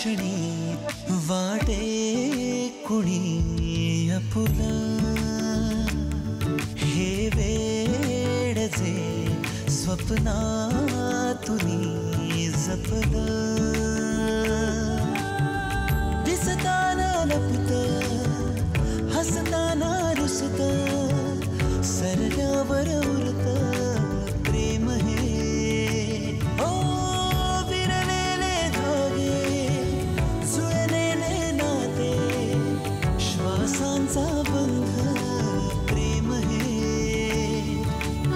क्षणी वाटे कुणी आपुला हे वेड जे स्वप्नातुनी जपलं दिसताना लपत हसताना रुसत सरल्यावर उरत प्रेम हे ओ विरलेले धागे जुळलेले नाते श्वासांचा बंध प्रेम हे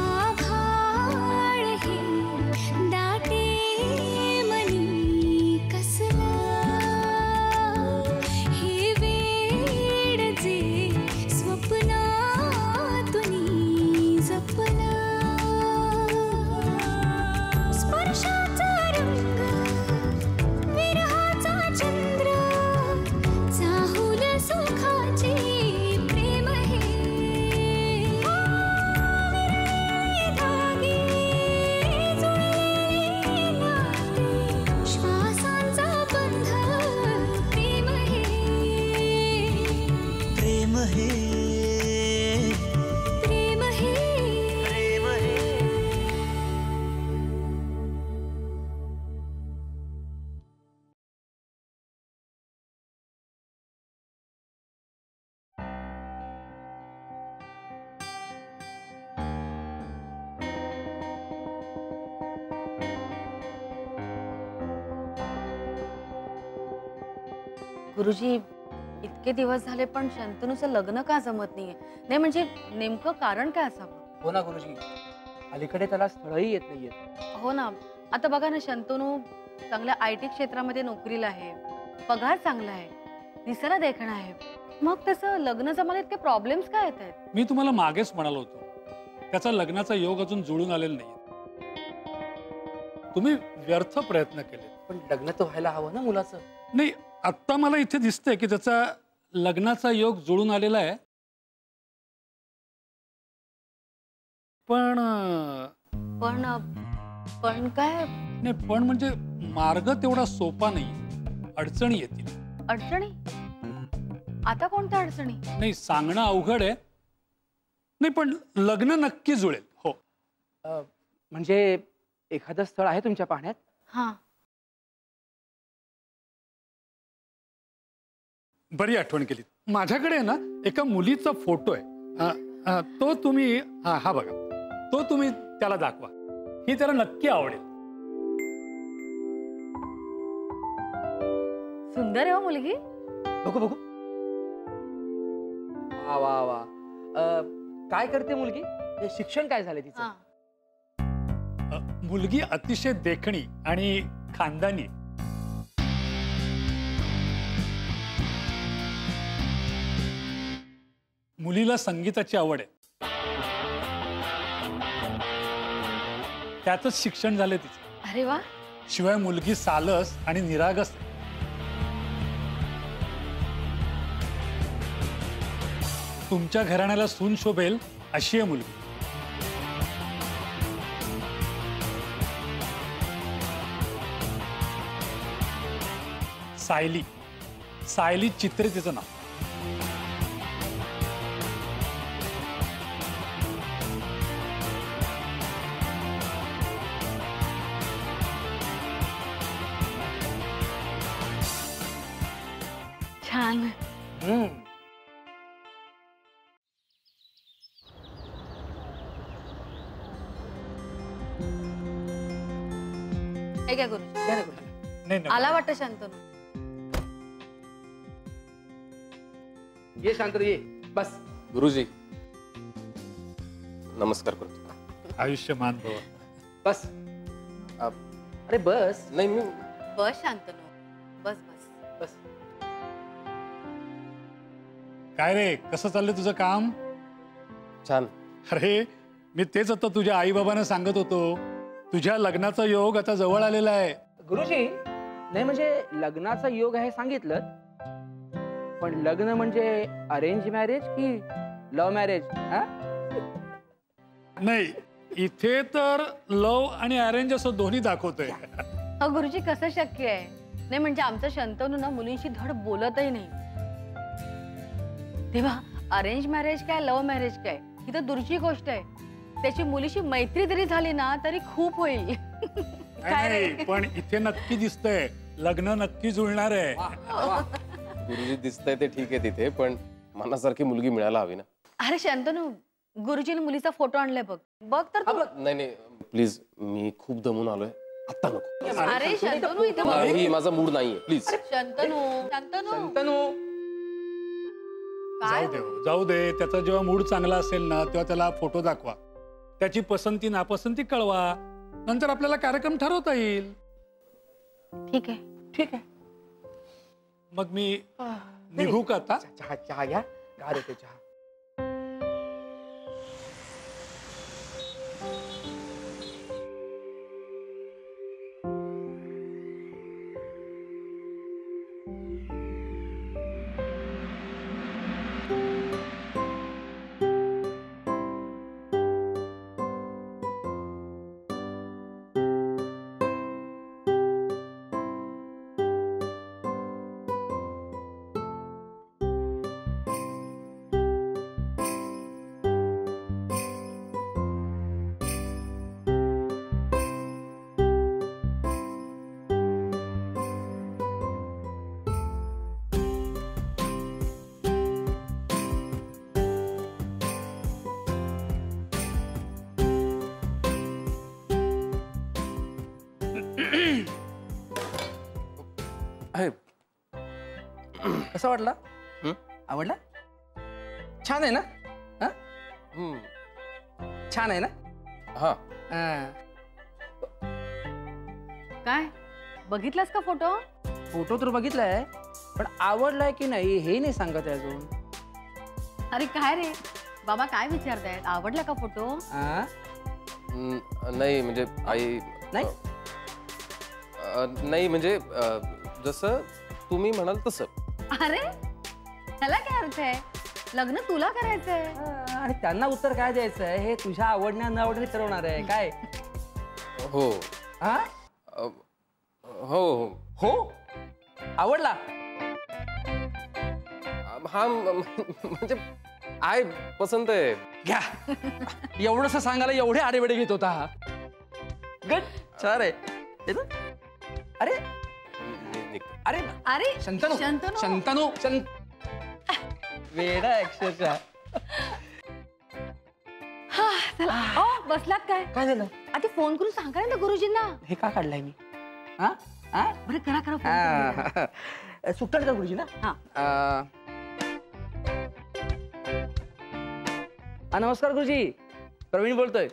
आभाळ हे दाटे मनी कसला हे वेड जे स्वप्नातुनी जपला स्पर्शाचा रंग विरहाचा चंद्र चाहुल सुखाचे प्रेम हे विरलेले धागे जुळलेले नाते श्वासांचा बंध प्रेम हे प्रेम हे प्रेम हे प्रेम हे गुरुजी इतके दिवस झाले पण शंतनूचं लग्न का जमत नाहीये? नाही म्हणजे नेमकं कारण काय असावं? हो ना गुरुजी, अलीकडे त्याला स्थळही येत नाहीये. हो ना, आता बघा ना, शंतनू चांगल्या IT क्षेत्रामध्ये नोकरीला आहे, पगार चांगला आहे, दिसायला देखणा आहे, मग त्याचं लग्न जमायला इतके प्रॉब्लेम्स काय येत आहेत? मी तुम्हाला मागेच म्हणालो होतो त्याचा लग्नाचा योग अजून जुळून आलेला नाही. तुम्ही व्यर्थ प्रयत्न केले. पण लग्न तर व्हायला हवं ना मुलाचं. नाही, आत्ता मला इथे दिसतंय की त्याचा लग्नाचा योग जुळून आलेला आहे, पण पण पण काय? नाही, पण म्हणजे मार्ग तेवढा सोपा नाही, अडचणी येतील. अडचणी? आता कोणत्या अडचणी? नाही, सांगणं अवघड आहे. नाही, पण लग्न नक्की जुळेल. हो. म्हणजे एखादं स्थळ आहे तुमच्या पाहण्यात? हा, बरी आठवण केली. माझ्याकडे आहे ना एका मुलीचा फोटो आहे. तो तुम्ही हा बघा, तो तुम्ही त्याला दाखवा, ही त्याला नक्की आवडेल. सुंदर आहे हो मुलगी. बघू बघू. वा वा वा. काय करते मुलगी? हे शिक्षण काय झालं तिचं? हा, मुलगी अतिशय देखणी आणि खानदानी आहे. मुलीला संगीताची आवड आहे, त्यातच शिक्षण झाले तिचे. अरे वा. शिवाय मुलगी सालस आणि निरागस आहे. तुमच्या घराण्याला सून शोभेल अशी आहे मुलगी. सायली, सायली चित्रे तिचं नाव. छान. हे काय गुरुजी? नाही नाही. आला वाटतं शंतनू. ये शांत ये, बस. गुरुजी नमस्कार करतो. आयुष्यमान भव. बस. अरे बस. नाही मी बस शंतनू, बस बस बस. काय रे, कसं चाललंय तुझं काम? छान. अरे मी तेच आता तुझ्या आई बाबांना सांगत होतो, तुझ्या लग्नाचा योग आता जवळ आलेला आहे. गुरुजी, नाही म्हणजे लग्नाचा योग आहे सांगितलं, पण लग्न म्हणजे अरेंज मॅरेज की लव्ह मॅरेज? नाही, इथे तर लव्ह आणि अरेंज असं दोन्ही दाखवतोय. हो गुरुजी, कसं शक्य आहे? नाही म्हणजे आमचं शंतनू ना मुलींशी धड बोलतही नाही. तेव्हा अरेंज मॅरेज काय लव्ह मॅरेज काय ही तर दूरची गोष्ट आहे. त्याची मुलीशी मैत्री जरी झाली ना तरी खूप होईल. काय रे? नाही, पण इथे नक्की दिसतंय लग्न नक्की जुळणार आहे. गुरुजी दिसतंय ते ठीक आहे तिथे, पण मनासारखी मुलगी मिळायला हवी ना. अरे शंतनू गुरुजीने मुलीचा फोटो आणलाय बघ. बघ तर तू. नाही नाही प्लीज, मी खूप दमून आलोय, आत्ता नको. अरे शंतनू इथे बघ. नाही, माझा मूड नाहीये, प्लीज. शंतनू शंतनू शंतनू काय जाऊ दे. त्याचा जेव्हा मूड चांगला असेल ना तेव्हा त्याला फोटो दाखवा, त्याची पसंती नापसंती कळवा, नंतर आपल्याला कार्यक्रम ठरवता येईल. ठीक आहे. ठीक आहे. मग मी निघू का आता? चहा चहा घ्या. गार येते चहा. कसा वाटला? आवडला? छान आहे ना? हा? छान आहे ना? हा. काय बघितलास का फोटो? फोटो तर बघितलाय, पण आवडलाय की नाही हे नाही सांगत आहे अजून. अरे काय रे बाबा काय विचारतायत? आवडला का फोटो? नाही म्हणजे आई नाही? नाही म्हणजे जसं तुम्ही म्हणाल तसं. अरे त्याला काय अर्थ आहे? लग्न तुला करायचंय. आणि त्यांना उत्तर काय द्यायचं आहे हे तुझ्या आवडण्या न आवडणे ठरवणार आहे काय? हो. हा? हो हो आवडला? हा म्हणजे आहे, पसंत आहे. घ्या. एवढंस सांगायला एवढे आडेवेडे घेत होता हा. गुड. छान आहे. अरे अरे अरे शंतनू शंतनू शंतनू वेडा अक्षरशः. चला बसलात काय? काय झालं? आधी फोन करून सांगा ना गुरुजींना. हे का काढलाय मी? हा हा बरं करा करा फोन करून. सुट्टा का गुरुजी ना? हा. नमस्कार गुरुजी, प्रवीण बोलतोय.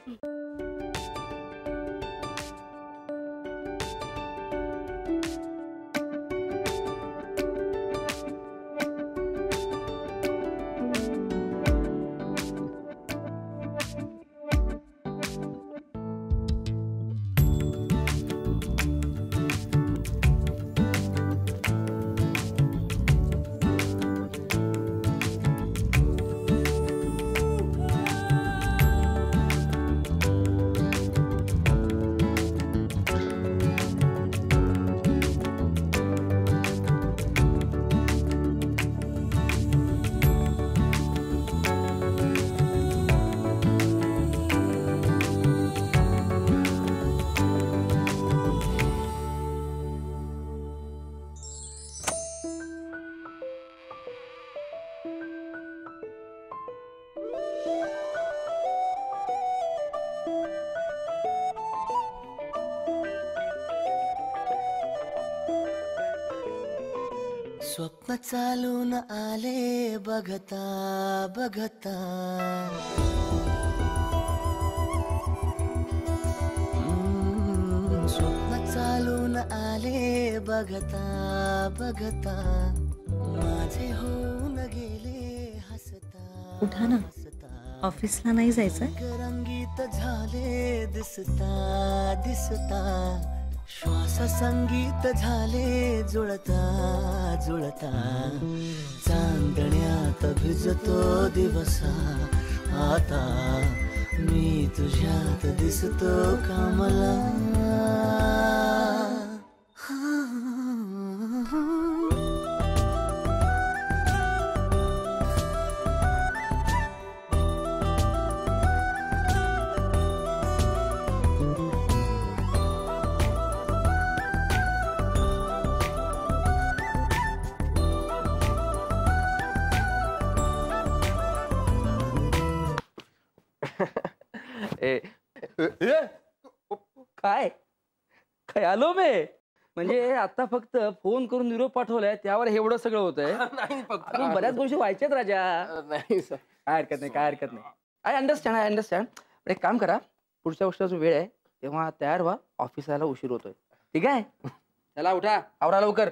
स्वप्न चालून आले बघता बघता, स्वप्न चालून आले बघता बघता, माझे होऊन गेले हसता. उठा ना, ऑफिसला नाही जायचं? रंगीत झाले दिसता दिसता, श्वास संगीत झाले जुळता जुळता, चांदण्यात भिजतो दिवसा आता, मी तुझ्यात दिसतो का मला. काय काय आलो मे म्हणजे आता फक्त फोन करून निरोप पाठवलाय त्यावर एवढं सगळं होतंय. नाही फक्त अजून बऱ्याच गोष्टी व्हायच्यात राजा. नाही सर. काय हरकत नाही, काय हरकत नाही. I understand. पण एक काम करा, पुढच्या गोष्टीचा जो वेळ आहे तेव्हा तयार व्हा, ऑफिस यायला उशीर होतोय. ठीक आहे? चला उठा, आवरा लवकर.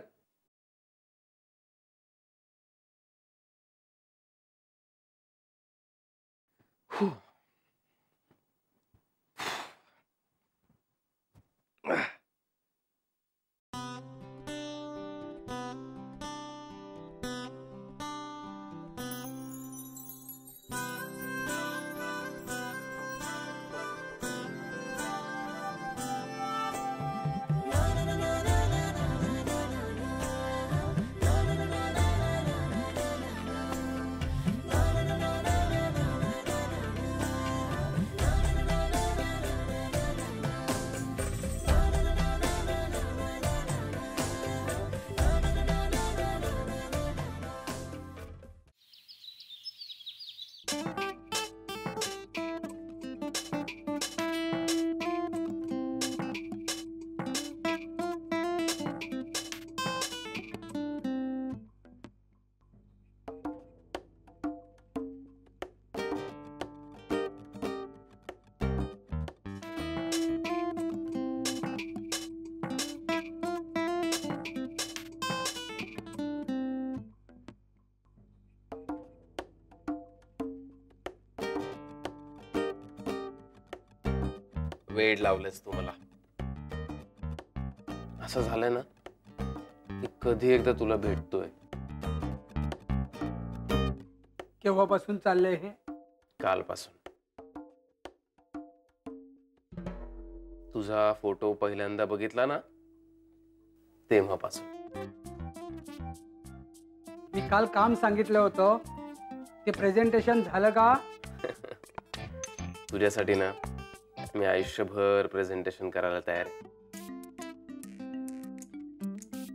वेळ लावलेस तू मला. असं झालंय ना की कधी एकदा तुला भेटतोय. केव्हापासून चाललंय हे? कालपासून. तुझा फोटो पहिल्यांदा बघितला ना तेव्हापासून. मी काल काम सांगितलं होतं ते प्रेझेंटेशन झालं का? तुझ्यासाठी ना मी आयुष्यभर प्रेझेंटेशन करायला तयार आहे.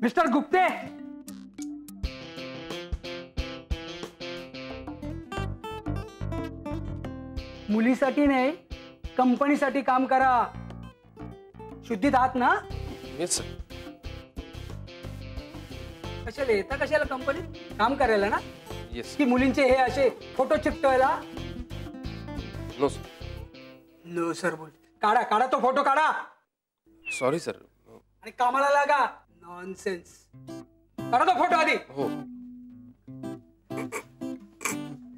मिस्टर गुप्ते, मुलीसाठी नाही कंपनीसाठी काम करा. शुद्धीत आहात ना? येस. कशाला येता, कशाला कंपनीत काम करायला ना? येस. की मुलींचे हे असे फोटो चिकटवायला? No sir. नो सर बोल. काढा काढा तो फोटो काढा सॉरी सर. आणि कामाला लागा. नॉनसेन्स. काढा तो फोटो आधी. हो.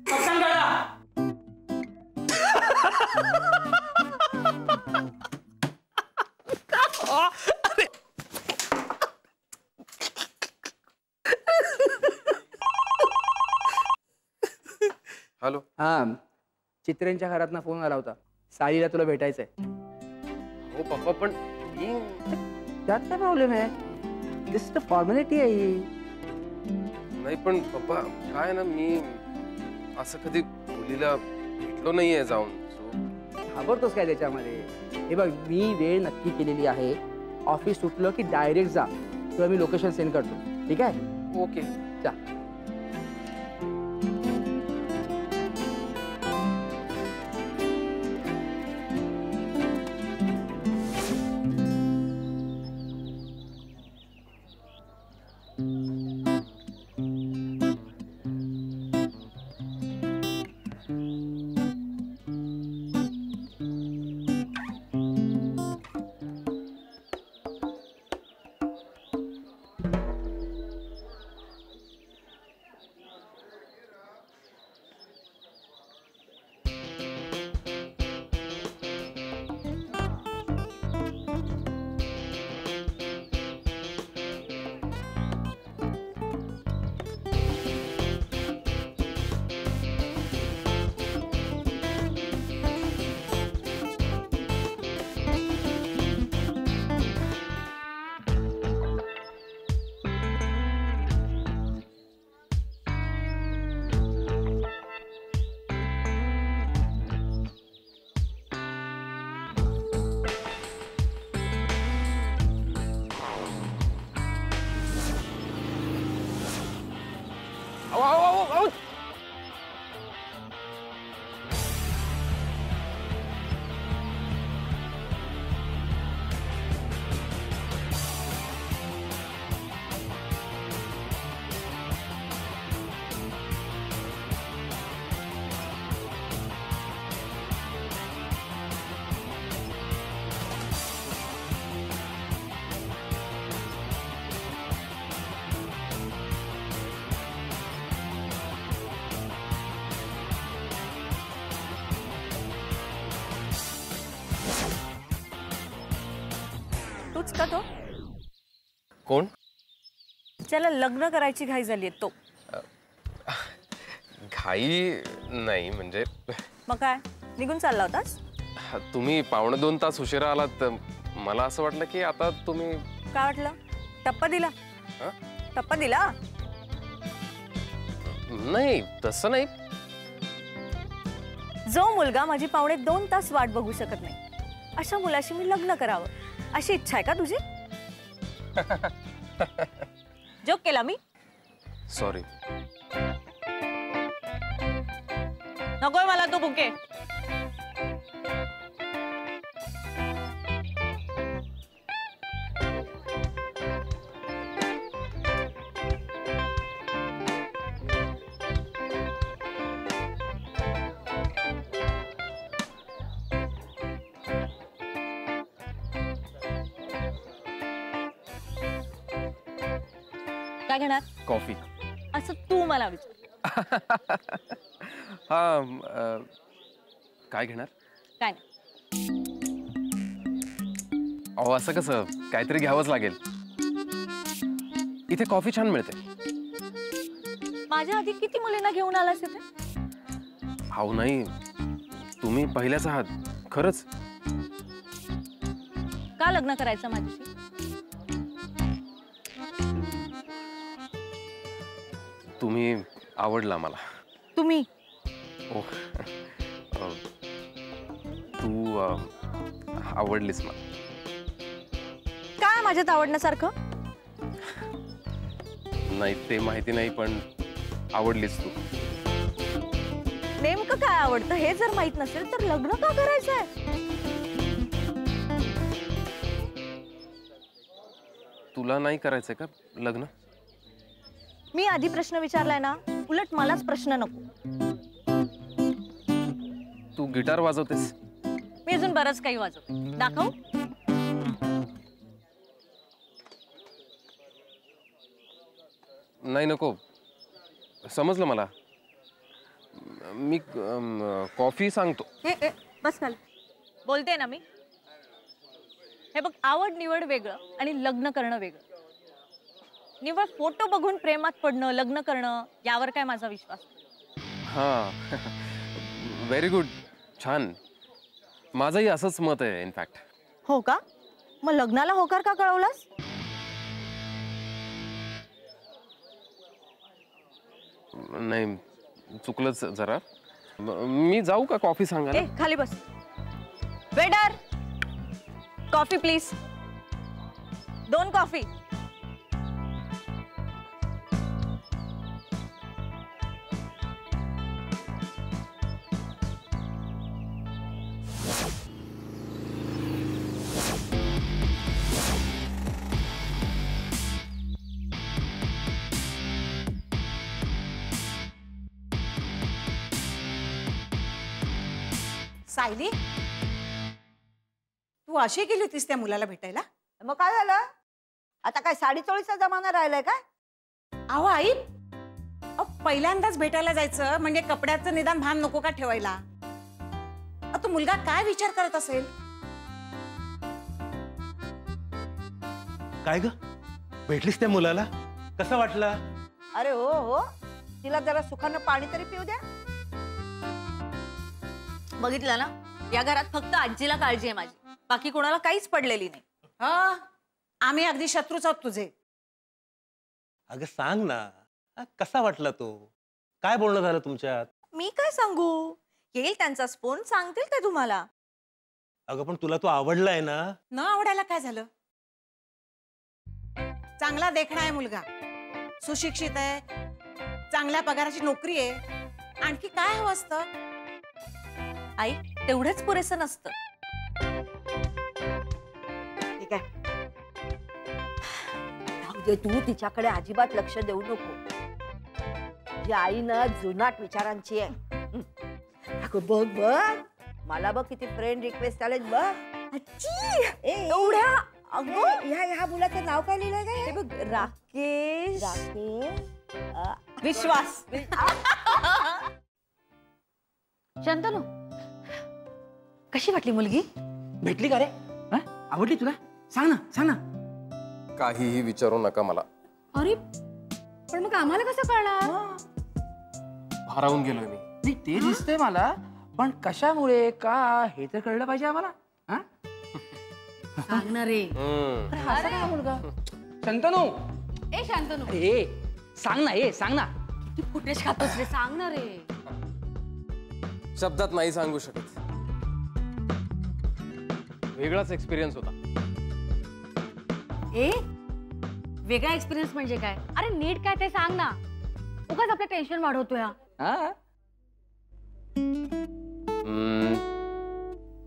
पटकन काढा. हॅलो. हा, चित्रेंच्या घरातनं फोन आला होता. साईला तुला भेटायचंय. हो पप्पा, पण त्यात काय प्रॉब्लेम आहे? जस्ट फॉर्मॅलिटी आहे ही. नाही पण पप्पा काय ना, मी असं कधी मुलीला भेटलो नाहीये जाऊन. घाबरतोस काय त्याच्यामध्ये? हे बघ, मी वेळ नक्की केलेली आहे. ऑफिस सुटलं की डायरेक्ट जा. तुला मी लोकेशन सेंड करतो. ठीक आहे? ओके. जा. का तो? कोण? ज्याला लग्न करायची घाई झाली तो. घाई नाही म्हणजे मग काय निघून चालला होतास? तुम्ही 1.25 तास उशिरा आलात. मला असं वाटलं की आता तुम्ही. काय वाटलं? टप्पा दिला? टप्पा दिला? नाही तसं नाही. जो मुलगा माझी 1.25 तास वाट बघू शकत नाही अशा मुलाशी मी लग्न करावं अशी इच्छा आहे का तुझी? जोक केला मी? सॉरी. नकोय मला तो बुके. काय घेणार? कॉफी. असं तू मला विचार. हा काय घेणार? काय नाही. अहो असं कसं काहीतरी घ्यावंच लागेल. इथे कॉफी छान मिळते. माझ्या आधी किती मुलींना घेऊन आलास इथे? अहो नाही तुम्ही पहिल्याच आहात खरंच. का लग्न करायचं माझ्याशी? तुम्ही आवडला मला. तुम्ही? ओ तू आवडलीस मला. काय माझ्यात आवडण्यासारखं? नाही ते माहिती नाही पण आवडलीस तू. नेमकं काय आवडतं हे जर माहित नसेल तर लग्न का करायचंय? तुला नाही करायचंय का लग्न? मी आधी प्रश्न विचारलाय ना, उलट मलाच प्रश्न नको. तू गिटार वाजवतेस? मी अजून बरंच काही वाजवते. दाखव. नाही नको. समजलं मला. मी कॉफी सांगतो. बस खाली. बोलते ना मी. हे बघ आवड निवड वेगळं आणि लग्न करणं वेगळं. निवड फोटो बघून प्रेमात पडणं लग्न करणं यावर काय माझा विश्वास. हा व्हेरी गुड. छान. माझंही असंच मत आहे इनफॅक्ट. हो का? मग लग्नाला होकार का कळवलास? नाही चुकलंच जरा. मी जाऊ का कॉफी सांगायला? खाली बस. Waiter coffee please. 2 coffee. Sayali तू अशी गेली होतीस त्या मुलाला भेटायला? मग काय झालं? आता काय साडी चोळीचा जमाना राहिलाय काय? अहो आई पहिल्यांदाच भेटायला जायचं म्हणजे कपड्याचं निदान भान नको का ठेवायला? तो मुलगा काय विचार करत असेल? काय ग भेटलीस त्या मुलाला? कसा वाटला? अरे हो हो, तिला जरा सुखानं पाणी तरी पिऊ द्या. बघितलं ना, या घरात फक्त आजीला काळजी आहे माझी, बाकी कोणाला काहीच पडलेली नाही. आम्ही अगदी शत्रूच आहोत तुझे. अगं सांग ना कसा वाटला तो? काय बोलणं झालं तुमच्यात? मी काय सांगू? येईल त्यांचा फोन, सांगतील ते तुम्हाला. अगं पण तुला तो आवडलाय ना? न आवडायला काय झालं? चांगला देखणा आहे मुलगा, सुशिक्षित आहे, चांगल्या पगाराची नोकरी आहे. आणखी काय हवं असतं? आई तेवढंच पुरेसं नसतं. ठीक आहे, तू तिच्याकडे अजिबात लक्ष देऊ नको. जी आई ना जुनाट विचारांची आहे. अगं बघ बघ, मला बघ किती फ्रेंड रिक्वेस्ट आले बघ. एवढ्या? अगं ह्या मुलाचं नाव काय लिहिलंय काय? हे बघ, राकेश. राकेश विश्वास. शंतनू, कशी वाटली मुलगी? भेटली का रे? आवडली तुला? सांग ना. काहीही विचारू नका मला. अरे पण मग आम्हाला कसं कळणार? भारावून गेलोय मी. नाही ते दिसतंय मला, पण कशामुळे का हे तर कळलं पाहिजे आम्हाला. हा? सांगणार रे. हम्म. अरे, असा काय मुलगा? शंतनू, ए शांतनू, ए सांग ना, सांग ना. किती फुटेज खातोस रे, सांग ना रे. शब्दात नाही सांगू शकत. वेगळाच एक्सपिरियन्स होता. ए वेगळा एक्सपिरियन्स म्हणजे काय? अरे नीट काय ते सांग ना. उगाच आपलं टेन्शन वाढवतोय हा. हा?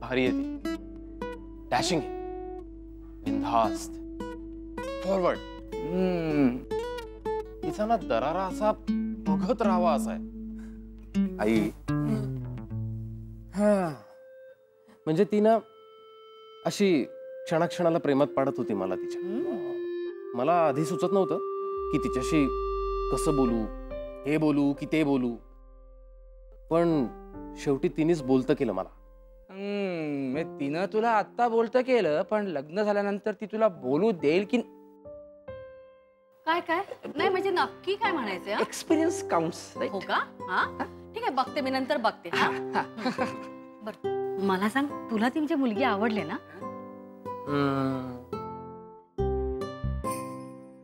भारी आहे ती. डॅशिंग, बिनधास्त, फॉरवर्ड. तिचा ना दरारा असा बघत राहावा असा आहे. आई म्हणजे ती ना अशी क्षणाक्षणाला प्रेमात पाडत होती मला तिच्या. मला आधी सुचत नव्हतं की तिच्याशी कसं बोलू, हे बोलू की ते बोलू, पण शेवटी तिनेच बोलतं केलं मला. तिनं तुला आत्ता बोलतं केलं, पण लग्न झाल्यानंतर ती तुला बोलू देईल की? काय काय नाही म्हणजे नक्की काय म्हणायचंय? Experience counts. हो का? हा ठीक आहे, बघते मी, नंतर बघते. बर मला सांग, तुला ती म्हणजे मुलगी आवडली ना?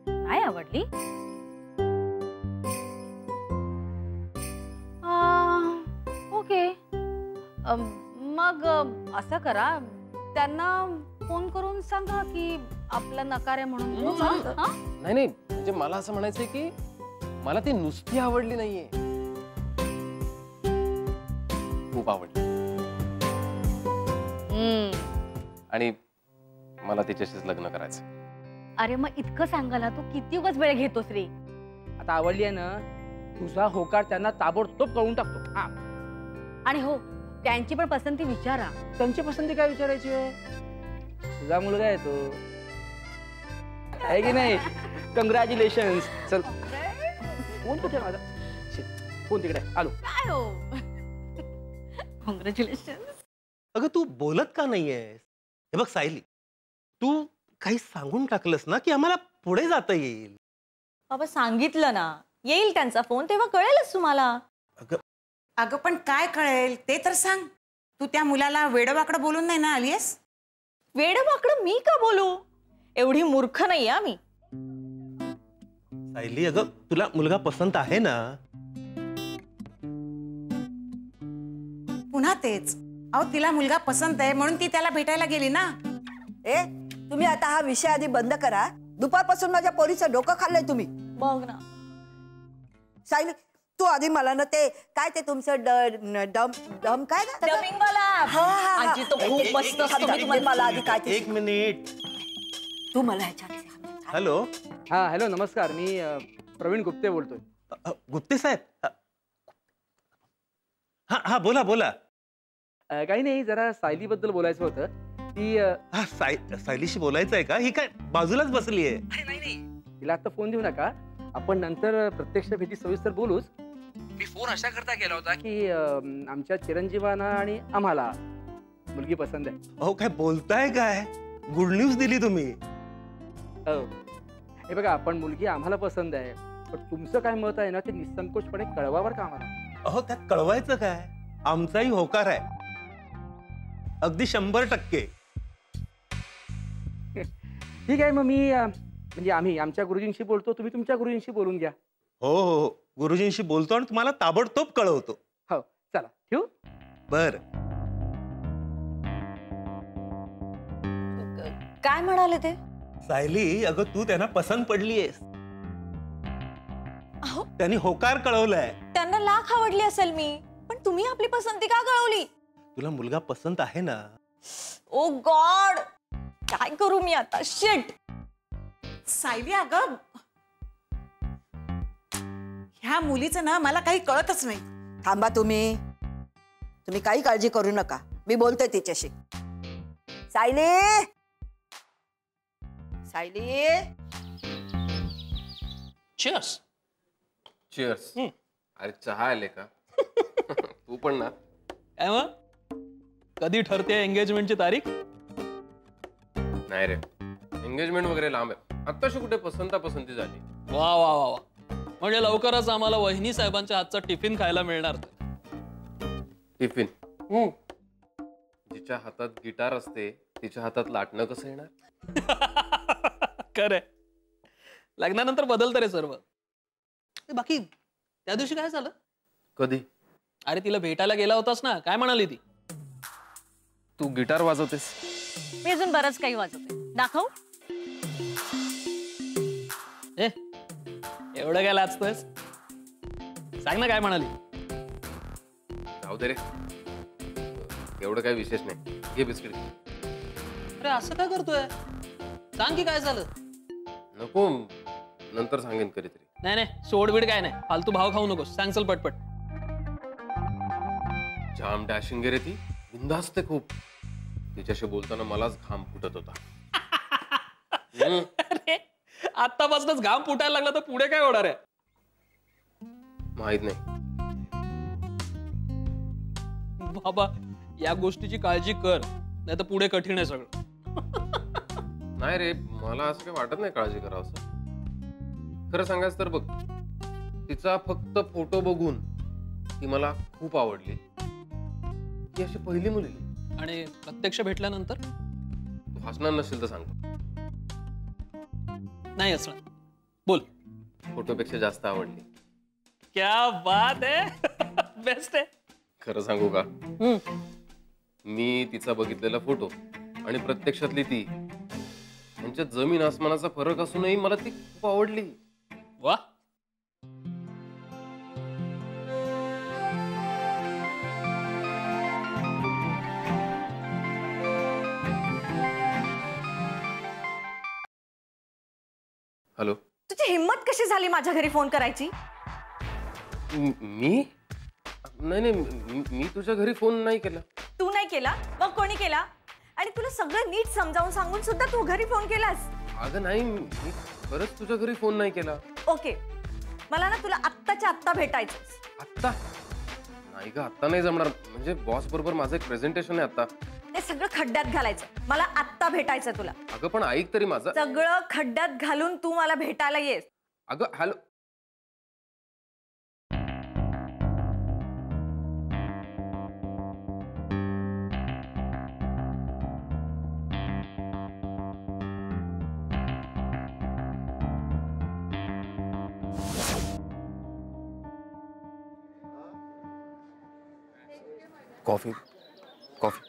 नाही आवडली? ओके, मग असं करा, त्यांना फोन करून सांगा की आपला नकार आहे म्हणून. नाही नाही, म्हणजे मला असं म्हणायचंय की मला ती नुसती आवडली नाहीये, खूप आवडली. आणि मला तिच्याशीच लग्न करायचं. अरे मग इतकं सांगायला तू किती उगाच वेळ घेतोस रे? आता आवडली आहे ना, तुझा होकार त्यांना ताबडतोब कळून टाकतो. हा, आणि हो, त्यांची पण पसंती विचारा. त्यांची पसंती काय विचारायची आहे? तुझा मुलगा आहे तो, आहे की नाही? कंग्रॅच्युलेशन. चल फोन कुठे माझा? फोन तिकडे, आलो. काय हो, कॉंग्रॅच्युलेशन. अगं तू बोलत का नाहीयेस? हे बघ सायली, तू काही सांगून टाकलंस ना की आम्हाला पुढे जाता येईल. बाबा सांगितलं ना, येईल त्यांचा फोन, तेव्हा कळेलच तुम्हाला. अगं पण काय कळेल ते तर सांग. तू त्या मुलाला वेडवाकडं बोलून नाही ना आलीयस? वेडवाकडं मी का बोलू? एवढी मूर्ख नाही आम्ही. सायली, अगं तुला मुलगा पसंत आहे ना? पुन्हा तेच. अहो तिला मुलगा पसंत आहे म्हणून ती त्याला भेटायला गेली ना. ए तुम्ही आता हा विषय आधी बंद करा. दुपारपासून माझ्या पोरीचं डोकं खाल्लंय तुम्ही. बघ ना सायली, तू आधी मला ना ते काय ते तुमचं डम काय ना डबिंगवाला. आजी तो खूप मस्त असतो. मी तुम्हाला मला आधी काय ते- एक मिनिट. तू मला ह्याच्यात हॅलो. हा हॅलो, नमस्कार. मी प्रवीण गुप्ते बोलतोय. गुप्ते साहेब. हा हा, बोला बोला. काही नाही, जरा सायली बद्दल बोलायचं होतं. ती सायलीशी बोलायचं आहे का? ही काय बाजूलाच बसली आहे? तिला आता फोन देऊ नका, आपण नंतर प्रत्यक्ष भेटी सविस्तर बोलूच. मी फोन अशा करता केला होता की आमच्या चिरंजीवांना आणि आम्हाला मुलगी पसंत आहे. अहो काय बोलताय? काय गुड न्यूज दिली तुम्ही? हो, हे बघा, आपण मुलगी आम्हाला पसंत आहे, पण तुमचं काय मत आहे ना ते निसंकोचपणे कळवावर का आम्हाला. अहो त्यात कळवायचं काय? आमचाही होकार आहे, अगदी 100%. ठीक आहे, मग मी म्हणजे आम्ही आमच्या गुरुजींशी बोलतो, तुम्ही तुमच्या गुरुजींशी बोलून घ्या. हो हो, गुरुजींशी बोलतो आणि तुम्हाला ताबडतोब कळवतो. हो, चला ठेवू. बर. काय म्हणाले ते? सायली, अगं तू त्यांना पसंत पडलीयस. अहो त्यांनी होकार कळवलाय. त्यांना लाख आवडली असेल मी, पण तुम्ही आपली पसंती का कळवली? तुला मुलगा पसंत आहे ना? ओ गॉड, काय करू मी आता? शिट. सायली, अगं ह्या मुलीचं ना मला काही कळतच नाही. थांबा तुम्ही काही काळजी करू नका, मी बोलते तिच्याशी. सायली, सायली. चिअर्स. चिअर्स. अरे चहा आले का? तू पण ना. काय मग, कधी ठरते एंगेजमेंटची तारीख? नाही रे, एंगेजमेंट वगैरे लांब आहे. आत्ताशी कुठे पसंती झाली. वा वा वा वा, म्हणजे लवकरच आम्हाला वहिनी साहेबांच्या हातचा टिफिन खायला मिळणार. टिफिन? जिच्या हातात गिटार असते तिच्या हातात लाटणं कसं येणार? खरंय, लग्नानंतर बदलतं रे सर्व. बाकी त्या दिवशी काय झालं? कधी? अरे तिला भेटायला गेला होतास ना, काय म्हणाली ती? तू गिटार वाजवतेस? मी अजून बरंच काही वाजवते. दाखव. एवढं काय लाजतोयस? सांग ना काय म्हणाली. जाऊ दे रे, एवढं काय विशेष नाही. घे बिस्किट. अरे असं काय करतोय? सांग की काय झालं. नको, नंतर सांगेन कधीतरी. नाही नाही, सोडबीड काय नाही, फालतू भाव खाऊ नकोस. सांग चल पटपट. जाम डॅशिंग रे ती, बिंदास्त खूप. तिच्याशी बोलताना मलाच घाम फुटत होता. अरे आतापासूनच घाम फुटायला लागला तर पुढे काय होणार आहे? माहित नाही बाबा, या गोष्टीची काळजी कर, नाही तर पुढे कठीण आहे सगळं. नाही रे, मला असं काही वाटत नाही काळजी करावं असं. खरं सांगायचं तर बघ, तिचा फक्त फोटो बघून ती मला खूप आवडली. ती अशी पहिली मुलगी. आणि प्रत्यक्ष भेटल्यानंतर? तू हसणार नसेल तर सांगतो. नाही असणार. बोल. फोटोपेक्षा जास्त आवडली. क्या बात आहे. बेस्ट आहे. खरं सांगू का, मी तिचा बघितलेला फोटो आणि प्रत्यक्षातली ती, यांच्यात जमीन आसमानाचा फरक असूनही मला ती खूप आवडली. वा. हॅलो. तुझी हिम्मत कशी झाली माझ्या घरी फोन करायची? मी नाही, मी तुझ्या घरी फोन नाही केला. तू नाही केला, मग कोणी केला? आणि तुला सगळं नीट समजावून सांगून सुद्धा तू घरी फोन केलास? अगं नाही, मी खरंच तुझ्या घरी फोन नाही केला. ओके, मला ना तुला आत्ताच्या आत्ता भेटायचं. आत्ता नाही का? आत्ता नाही जमणार. म्हणजे बॉस बरोबर माझं एक प्रेझेंटेशन आहे आता. ते सगळं खड्ड्यात घालायचं. मला आत्ता भेटायचं तुला. अगं पण ऐक तरी माझं. सगळं खड्ड्यात घालून तू मला भेटायला येस. अगं हॅलो. Coffee coffee.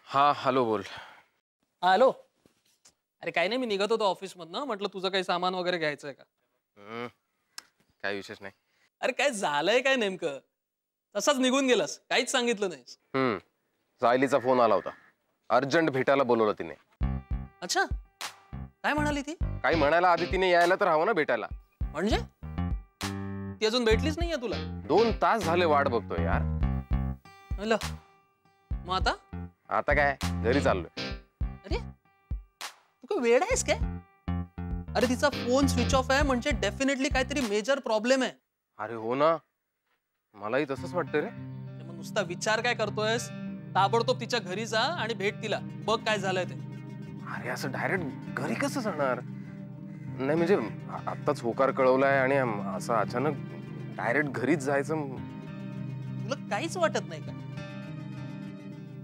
हा हॅलो. बोल. हॅलो. अरे काही नाही, मी निघत होतो ऑफिस मधनं. म्हटलं तुझं काही सामान वगैरे घ्यायचंय का? काय विशेष नाही. अरे काय झालंय काय नेमकं? तसाच निघून गेलास, काहीच सांगितलं नाहीस. सायलीचा फोन आला होता. अर्जंट भेटायला बोलवलं तिने. अच्छा, काय म्हणाली ती? काही म्हणायला आधी तिने यायला तर हवं ना भेटायला. म्हणजे ती अजून भेटलीच नाहीये तुला? 2 तास झाले वाट बघतोय यार. मग आता? आता काय, घरी चाललोय. अरे तू काय वेड आहेस काय? अरे तिचा फोन स्विच ऑफ आहे म्हणजे डेफिनेटली काहीतरी मेजर प्रॉब्लेम आहे. अरे हो ना, मलाही तसंच वाटतं रे. मग नुसता विचार काय करतोयस? ताबडतोब तिच्या घरी जा आणि भेट तिला, बघ काय झालंय ते. अरे असं डायरेक्ट घरी कसं जाणार? नाही म्हणजे आत्ताच होकार कळवलाय आणि असं अचानक डायरेक्ट घरीच जायचं. तुला काहीच वाटत नाही का?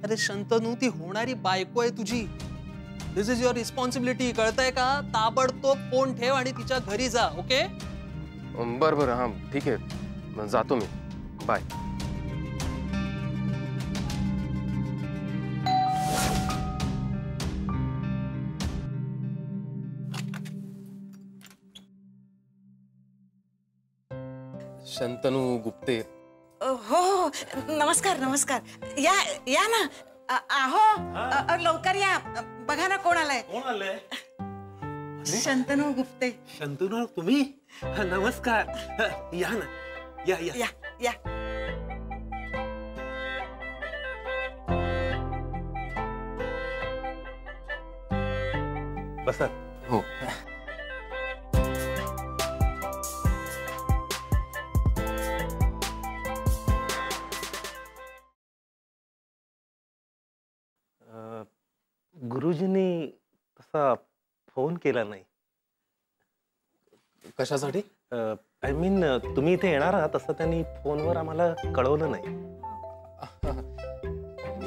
अरे शंतनू, ती होणारी बायको आहे तुझी. दिस इज युअर रिस्पॉन्सिबिलिटी, कळतंय का? ताबडतोब फोन ठेव आणि तिच्या घरी जा. ओके? बरं बरं, हा ठीक आहे, जातो मी. बाय. शंतनू गुप्ते. हो नमस्कार नमस्कार. या या ना. आहो लवकर या. बघा ना कोण आलंय. कोण आलंय? शंतनू गुप्ते. शंतनू तुम्ही? नमस्कार. या ना, या या या या. बसा. हो. गुरुजींनी तसा फोन केला नाही. कशासाठी? आय मीन तुम्ही इथे येणार आहात असं त्यांनी फोनवर आम्हाला कळवलं नाही.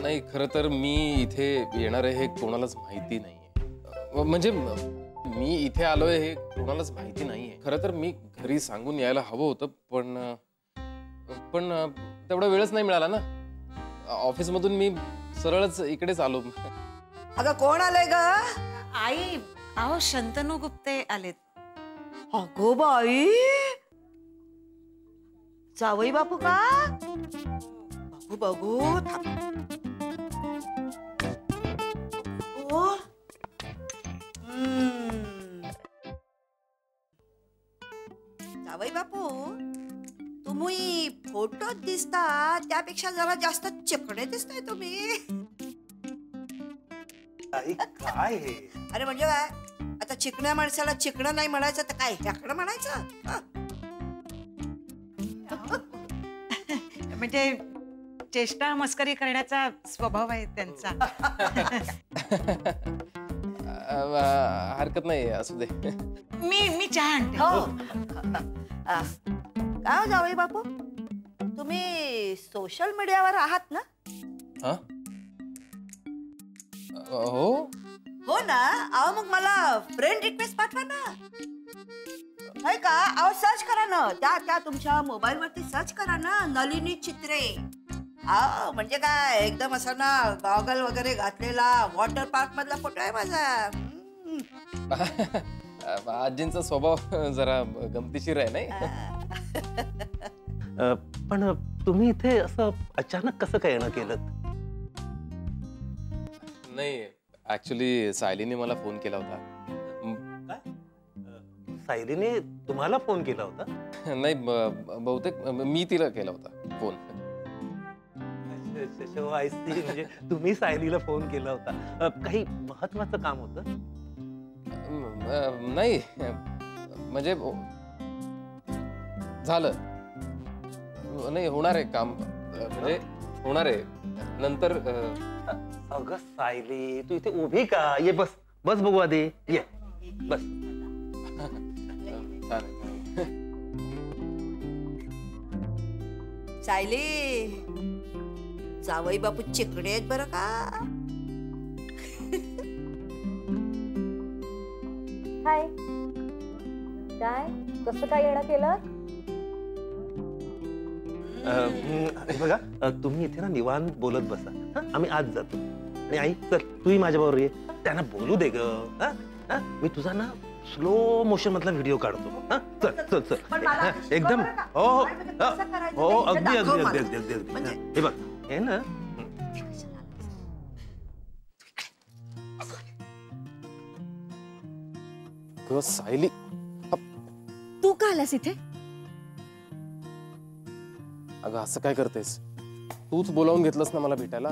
नाही, खरं तर मी इथे येणार आहे हे कोणालाच माहिती नाहीये. म्हणजे मी इथे आलोय हे कोणालाच माहिती नाहीये. खरं तर मी घरी सांगून यायला हवं होतं, पण तेवढा वेळच नाही मिळाला ना. ऑफिसमधून मी सरळच इकडेच आलो. अगं कोण आलंय ग? आई. अहो शंतनू गुप्ते आलेत. अगो बाई, जावई बापू का? बघू बघू. जावई बापू, तुम्ही फोटोत दिसता त्यापेक्षा जरा जास्त चिकणे दिसताय तुम्ही. काय हे? अरे म्हणजे काय, आता चिकण्या माणसाला चिकणं नाही म्हणायचं तर काय ह्याकडं म्हणायचं? म्हणजे चेष्टा मस्करी करण्याचा स्वभाव आहे त्यांचा. हरकत नाही, असू दे. मी चहा आणते. काय हो जावई बापू, तुम्ही सोशल मीडियावर आहात ना? हो हो ना. अहो मग मला फ्रेंड रिक्वेस्ट पाठवा ना. नाही का? अहो सर्च करा ना, त्या तुमच्या मोबाईल वरती सर्च करा ना, नलिनी चित्रे. अहो म्हणजे काय, एकदम असा ना गॉगल वगैरे घातलेला वॉटर पार्क मधला फोटो आहे माझा. आजींचा स्वभाव जरा गमतीशीर आहे नाही. पण तुम्ही इथे असं अचानक कसं काय येणं केलं? नाही, ऍक्च्युली सायलीने मला फोन केला होता. काय? सायलीने तुम्हाला फोन केला होता? नाही, बहुतेक मी तिला केला होता फोन. म्हणजे तुम्ही सायलीला फोन केला होता. काही महत्वाचं काम होतं? नाही, म्हणजे झालं नाही, होणार आहे काम. म्हणजे होणार आहे नंतर. अगं सायली, तू इथे उभी का? ये बस बस बघू आधी. ये बस. सायली, जावई बापू चिकणे आहेत बरं का. हाय, काय कसं काय येणं केलं? बघा, तुम्ही इथे ना निवांत बोलत बसा. आम्ही आज जातो. आणि आई चल, तूही माझ्या बरोबर ये. त्यांना बोलू दे ग. मी तुझा ना स्लो मोशन मधला व्हिडिओ काढतो. चल चल चल. एकदम. हो हो, अगदी अगदी अगदी अगदी अगदी. हे बघ, हे ना सायली, तू का आलास इथे? अगं असं काय करतेस? तूच बोलावून घेतलंस ना मला भेटायला,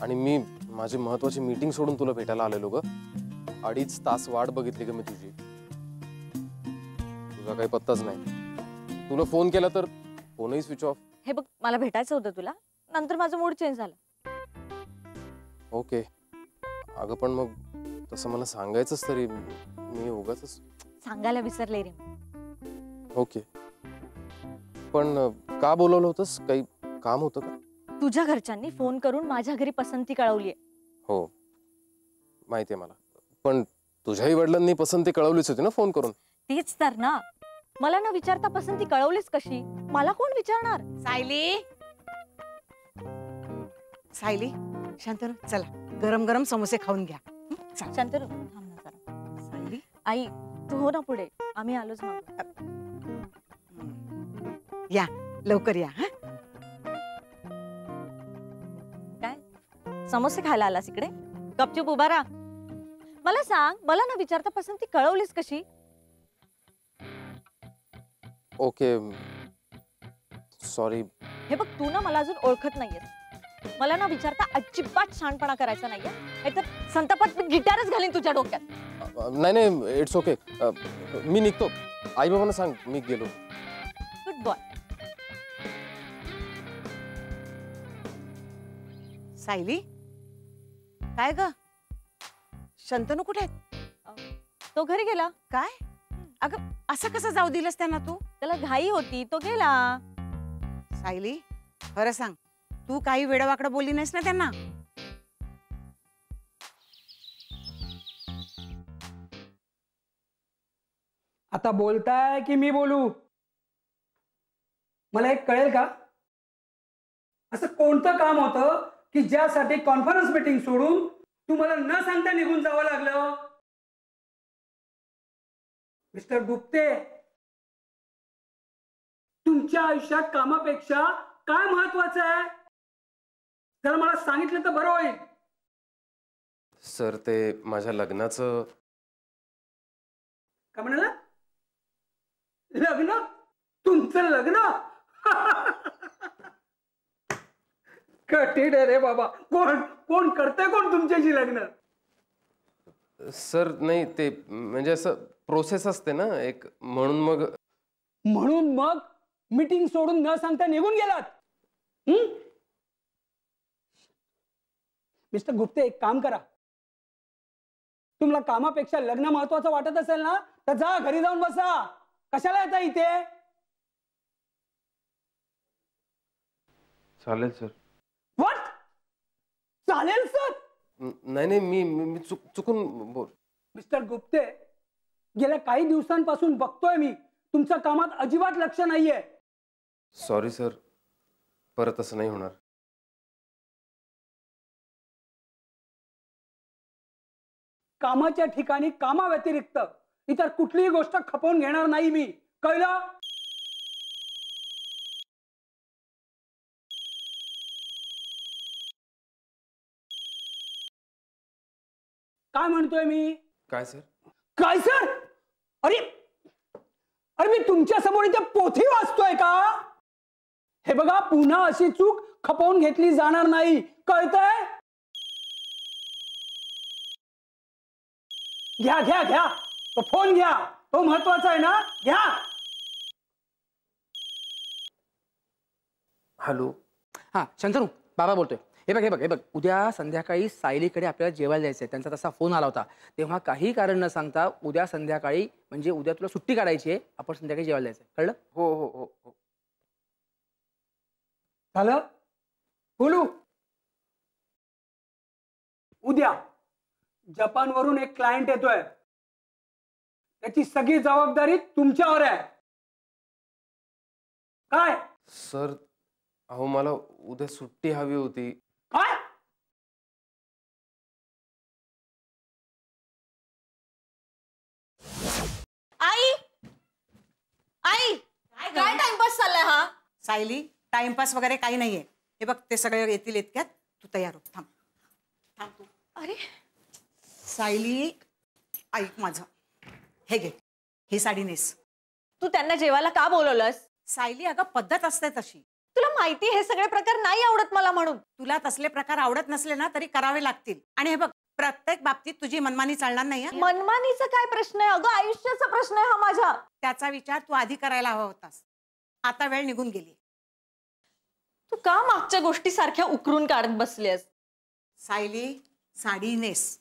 आणि मी माझी महत्वाची मीटिंग सोडून तुला भेटायला आलेलो ग. 2.5 तास वाट बघितली ग मी तुझी. तुझा काही पत्ताच नाही. तुला फोन केला तर फोनही स्विच ऑफ. हे बघ मला भेटायचं होतं तुला, नंतर माझं मूड चेंज झालं. ओके. अगं पण मग तसं मला सांगायचंच तरी मी उगाच. सांगायला विसरले रे. ओके. पण का बोलवलं होतंस? काही काम होतं का? तुझ्या घरच्यांनी फोन करून माझ्या घरी पसंती कळवली. हो माहिती आहे मला, पण तुझ्याही वडिलांनी पसंती कळवलीच होती ना फोन करून. तीच तर ना, मला न विचारता पसंती कळवलीच कशी? मला कोण विचारणार? सायली, सायली, शांतनु चला गरम गरम समोसे खाऊन घ्या. शांतनु थांब ना जरा. सायली आई तू हो ना पुढे, आम्ही आलोच मग. या लवकर या. काय समोसे खायला आलास इकडे? गपचूप उभा राहा. मला सांग, मला न विचारता पसंती कळवलीस कशी? Okay sorry. हे बघ तू ना मला अजून ओळखत नाहीयेस. मला ना विचारता अजिबात शहाणपणा करायचा नाहीये, नाहीतर संतापात गिटारच घालीन तुझ्या डोक्यात. नाही नाही इट्स ओके. मी निघतो. आई बाबांना सांग मी गेलो. Good boy. सायली काय ग, शंतनू कुठे आहेत? तो घरी गेला. काय अगं असं कसं जाऊ दिलंस त्यांना तू? त्याला घाई होती, तो गेला. सायली खरं सांग, तू काही वेडवाकडं बोलली नाहीस ना त्यांना? आता बोलताय की मी बोलू? मला एक कळेल का, असं कोणतं काम होतं की ज्यासाठी कॉन्फरन्स मीटिंग सोडून तुम्हाला न सांगता निघून जावं लागलं? मिस्टर गुप्ते, तुमच्या आयुष्यात कामापेक्षा काय महत्वाचं आहे? जरा मला सांगितलं तर बरं होईल. सर ते माझ्या लग्नाचं. काय म्हणाला? लग्न? तुमचं लग्न? कठीण आहे रे बाबा. कोण कोण करतंय कोण तुमच्याशी लग्न? सर नाही ते म्हणजे असं प्रोसेस असते ना एक, म्हणून मग मीटिंग सोडून न सांगता निघून गेलात? मिस्टर गुप्ते एक काम करा, तुम्हाला कामापेक्षा लग्न महत्वाचं वाटत असेल ना तर जा घरी जाऊन बसा. कशाला येता इथे? चालेल सर. व्हॉट? चालेल सर? नाही नाही मी चुकून बोल. मिस्टर गुप्ते, गेल्या काही दिवसांपासून बघतोय मी तुमच्या कामात अजिबात लक्ष नाहीये. सॉरी सर, परत असं नाही होणार. कामाच्या ठिकाणी कामाव्यतिरिक्त इतर कुठलीही गोष्ट खपवून घेणार नाही मी, कळलं? काय म्हणतोय मी? काय सर? काय सर? अरे अरे मी तुमच्या समोर इथे पोथी वाचतोय का? हे बघा, पुन्हा अशी चूक खपवून घेतली जाणार नाही, कळतंय? घ्या घ्या घ्या तो फोन घ्या, तो महत्वाचा आहे ना, घ्या. हॅलो. हा शंतनू, बाबा बोलतोय. हे बघ उद्या संध्याकाळी सायलीकडे आपल्याला जेवायला जायचंय. त्यांचा तसा फोन आला होता, तेव्हा काही कारण न सांगता उद्या संध्याकाळी, म्हणजे उद्या तुला सुट्टी काढायची आहे, आपण संध्याकाळी जेवायला जायचंय. कळलं? हो हो हो हो. झालं बोलू. उद्या जपानवरून एक क्लायंट येतोय, त्याची सगळी जबाबदारी तुमच्यावर आहे. काय? सर अहो मला उद्या सुट्टी हवी होती. काय? आई आई काय टाइमपास चाललाय हा? सायली टाइमपास वगैरे काही नाहीये. हे बघ ते सगळे येतील इतक्यात, तू तयार हो. थांब थांब तू. अरे सायली ऐक माझं, हे घे, ही साडी नेस. तू त्यांना जेवायला का बोलवलंस? सायली अगं पद्धत असते तशी. तुला माहिती हे सगळे प्रकार नाही आवडत मला, म्हणून. तुला तसले प्रकार आवडत नसले ना तरी करावे लागतील. आणि हे बघ, प्रत्येक बाबतीत तुझी मनमानी चालणार नाही. मनमानीचा काय प्रश्न आहे? अगं आयुष्याचा प्रश्न आहे हा माझा. त्याचा विचार तू आधी करायला हवा होतास. आता वेळ निघून गेली. तू का मागच्या गोष्टी सारख्या उकरून काढत बसलीस? सायली, साडी नेस.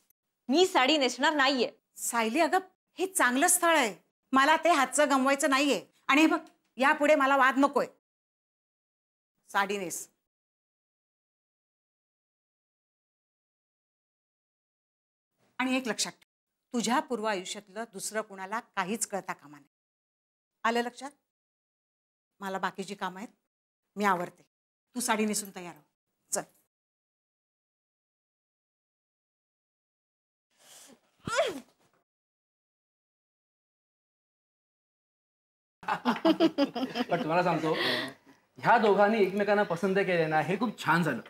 मी साडी नेसणार नाहीये. सायली अगं, हे चांगलं स्थळ आहे. मला ते हातचं गमवायचं नाहीये. आणि हे बघ, यापुढे मला वाद नकोय. साडी नेस. आणि एक लक्षात ठेव, तुझ्या पूर्व आयुष्यातलं दुसरं कुणाला काहीच कळता कामा नये. आलं लक्षात? मला बाकीची कामं आहेत, मी आवरते. तू साडी नेसून तयार हो. चल. पण तुम्हाला सांगतो, ह्या दोघांनी एकमेकांना पसंत केले ना, हे खूप छान झालं.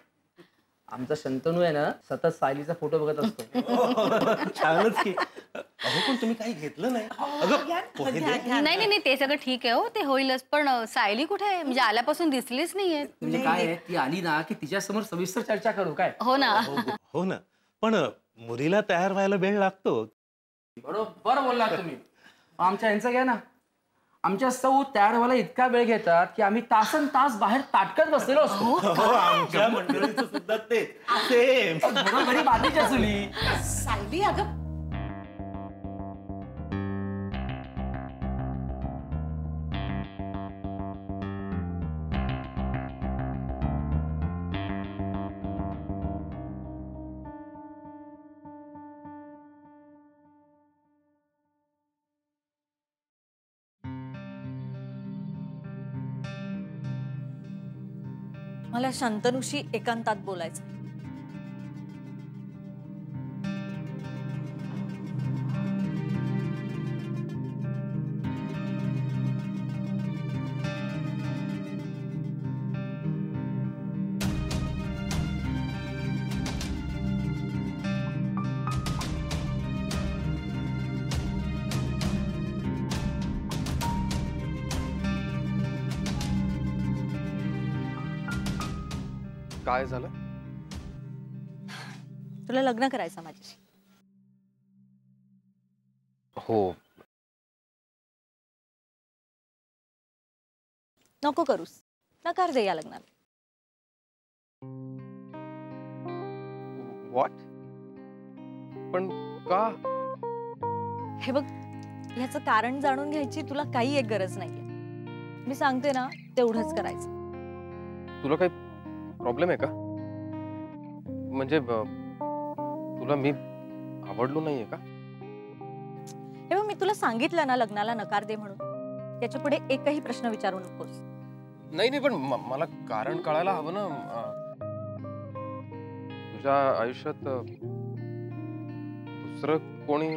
आमचा शंतनू आहे ना, सतत सायलीचा फोटो बघत असतो. छानच की. अहो पण तुम्ही काही घेतलं नाही. अगं पोहे दे. नाही नाही, ते सगळं ठीक आहे हो, ते होईलच. पण सायली कुठे आहे? म्हणजे आल्यापासून दिसलीच नाहीये. म्हणजे काय आहे, ती आली ना की तिच्या समोर सविस्तर चर्चा करू काय. हो ना. हो ना, पण मुलीला तयार व्हायला वेळ लागतो. बरोबर बोलला तुम्ही. आमच्या यांचं घ्या ना, आमच्या सौ तयार व्हायला इतका वेळ घेतात की आम्ही तासन तास बाहेर ताटकत बसलेलो असतो. आमच्या मंडळीचं सुद्धा ते सेम. घरी मातीच्या चुली. सायली अगं, मला शंतनूशी एकांतात बोलायचं. काय झालं? तुला लग्न करायचं माझ्याशी? हो. नको करूस, नकार दे या लग्नाला. व्हॉट? पण का? हे बघ, ह्याचं कारण जाणून घ्यायची तुला काही एक गरज नाहीये. मी सांगते ना, तेवढंच करायचं. तुला काही प्रॉब्लेम आहे का? म्हणजे तुला मी आवडलो नाहीये का? हे बघ, मी तुला सांगितलं ना लग्नाला नकार दे म्हणून. त्याच्या पुढे एकही प्रश्न विचारू नकोस. नाही नाही, पण मला कारण कळायला हवं ना. तुझ्या आयुष्यात दुसरं कोणी